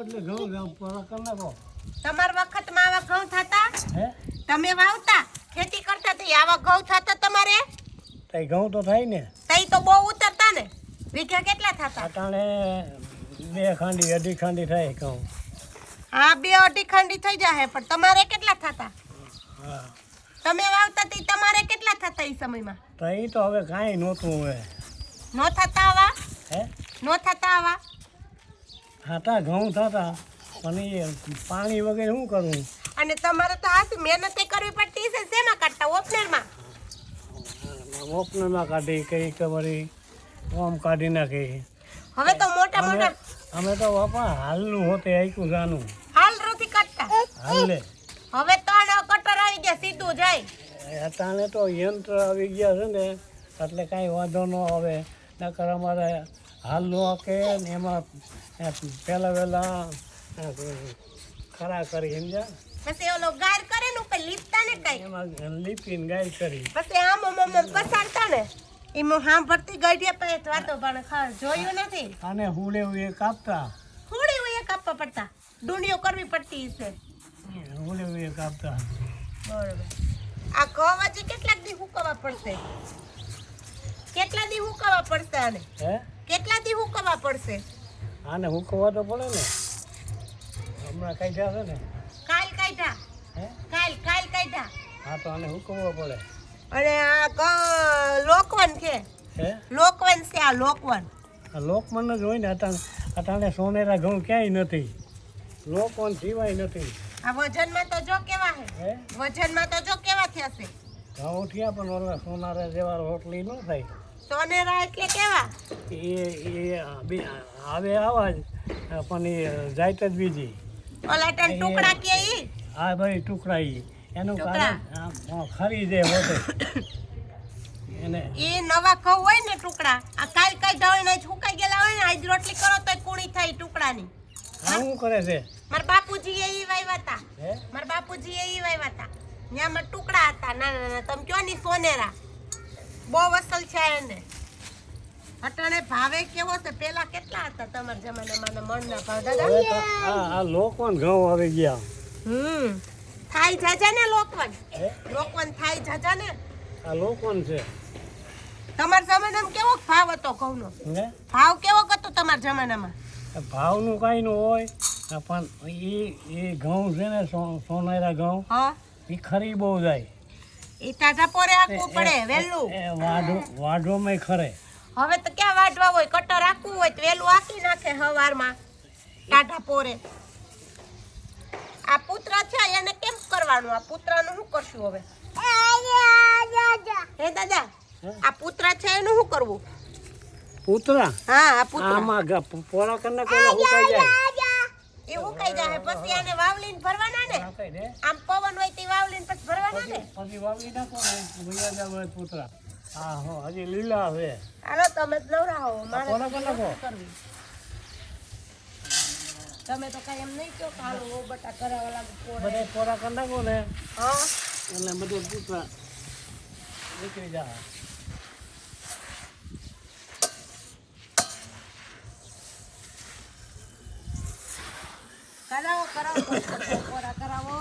એટલે ઘઉં પોરા કરી નાખો. તમારા વખતમાં આવા ઘઉં થતા? હે તમે વાવતા ખેતી કરતા તો આવા ઘઉં થતા તમારે? તઈ ઘઉં તો થાય ને. તઈ તો બહુ ઉતરતા ને. વીઘા કેટલા થતા? અટાણે 2 ખાંડી 2.5 ખાંડી થાય ઘઉં. હા 2-2.5 ખાંડી થઈ જાય, પણ તમારે કેટલા થતા? હા તમે વાવતા તી તમારે કેટલા થતા એ સમયમાં? તઈ તો હવે કાંઈ નહોતું હવે. નો થતા આવા? હે નો થતા આવા? થતા ઘઉં થતા પણ એ પાણી વગેરે શું કરવું? અને તમારે તો હાથ મહેનત કરવી પડતી છે. શેમાં કાઢતા? ઓપનરમાં? ઓપનરમાં કાઢી કઈ ખબરી ઓમ કાઢી નાખી. હવે તો મોટા મોટા અમે તો બાપા હાલનું હોતે આઈકું જાનું હાલ નથી કાઢતા. હાલે હવે તો આનો કટર આવી ગયા, સીધું જાય. અટાણે તો યંત્ર આવી ગયા છે ને એટલે કાંઈ વાંધો ન આવે. નકર અમારે હાલનું કે ને એમાં પહેલાં વહેલા ખરા કરી સમજ્યા. પછી ઓલો ગાર કરે ને ઉપર લીપતા ને કઈ, એમાં લીપીને ગાય કરી પછી આમ પસારતા ને એમાં સાંભળતી ગાડીયા પાસે વાતો પણ જોયું નથી. અને હુડેવું એ કાપતા, થોડી એ કાપવા પડતા, ડુંડીઓ કરવી પડતી છે. હુડેવું એ કાપતા. બરોબર. આ ઘઉં હજી કેટલાક દી હુકવવા પડશે? કેટલા દી હુકવવા પડશે આને? હે કેટલા દી હુકવવા પડશે? આને હુકવવા તો પડે ને. હમણાં કાઢ્યા છે ને. કાલ કાઢ્યા? હે કાલ કાઢ્યા? હા તો આને હુકવવો પડે. અને આ લોકવન છે. હે લોકવન છે આ લોકવન. આ લોકમન જ હોય ને. અટાણે સોનેરા ઘઉં ક્યાંય નથી. લોકવન સિવાય નથી. આ વજનમાં તો જો કેવા છે. હે વજનમાં તો જો કેવા થયા છે. ઘઉં થયા પણ ઓલા સોનારા જેવા રોટલી ન થાય. સોનેરા એટલે કેવા? એ આવે આવાજ પણ એ જાયત જ બીજી. ઓલા ટન ટુકડા કે ઈ? હા ભાઈ ટુકડા ઈ એનું કારણ ખરી જે હોતે એને ઈ નવા ઘઉં હોય ને ટુકડા, આ કાલ કાઢ્યા હોય ને સુકાઈ ગયેલા હોય ને આજ રોટલી કરો તો કુણી થાય ટુકડાની. શું કરે છે? મારા બાપુજી એ ઈ વાવ્યા હતા. હે મારા બાપુજી એ ઈ વાવ્યા હતા. ત્યાં માં ટુકડા હતા નાના નાના. તમે કયો ની સોનેરા બહુ અસલ છે એને. અટાણે ભાવે કેવો છે? પેલા કેટલા હતા તમારા જમાનામાં મણના ભાવ દાદા? હવે તો આ લોકવન ઘઉં આવી ગયા. થાય જાજા ને લોકવન? હે લોકવન થાય જાજા ને? આ લોકવન છે. તમારા જમાનામાં કેવો ભાવ હતો ઘઉંનો? હે ભાવ કેવો હતો તમારા જમાનામાં? ભાવનું કાંઈ ન હોય પણ એ ઘઉં છે ને સોનેરા ઘઉં હા એ ખરી બહુ જાય. એ તાજા પોરે આખવું પડે વેલું. એ વાઢોમાં ખરે. હવે તો ક્યાં વાઢવા હોય, કટર રાખવું હોય તો વેલું આખી નાખે હવારમાં ટાઢા પોરે. આ પુત્ર છે એને કેમ કરવાનું? આ પુત્રનું શું કરશું હવે? હે દાદા આ પુત્ર છે એનું શું કરવું? પૂતરા હા આ પુત્ર આમાં પોરા કરીને કોઈ હુકાઈ જાય. એ હુકાઈ જાય પછી આને વાવલીને ભરવાના ને. હુકાઈ દે આમ પવન હોય તે વાવલીને પછી ભરવાના ને. પછી વાવી નાખો ને ભૈયા જાવ પૂતરા. હા હો હજી લીલા છે. હાલો તમે જ નવરાવો, મારે પોરા કરી નાખો. કરવી. તમે તો કઈ એમ નહીં કહો કે હાલો ઓ બટા કરાવવા લાગુ પોરા. બધે પોરા કરી નાખો ને હા એટલે બધું પૂતરા નીકળી જાય. કરાવો પોરા કરાવો.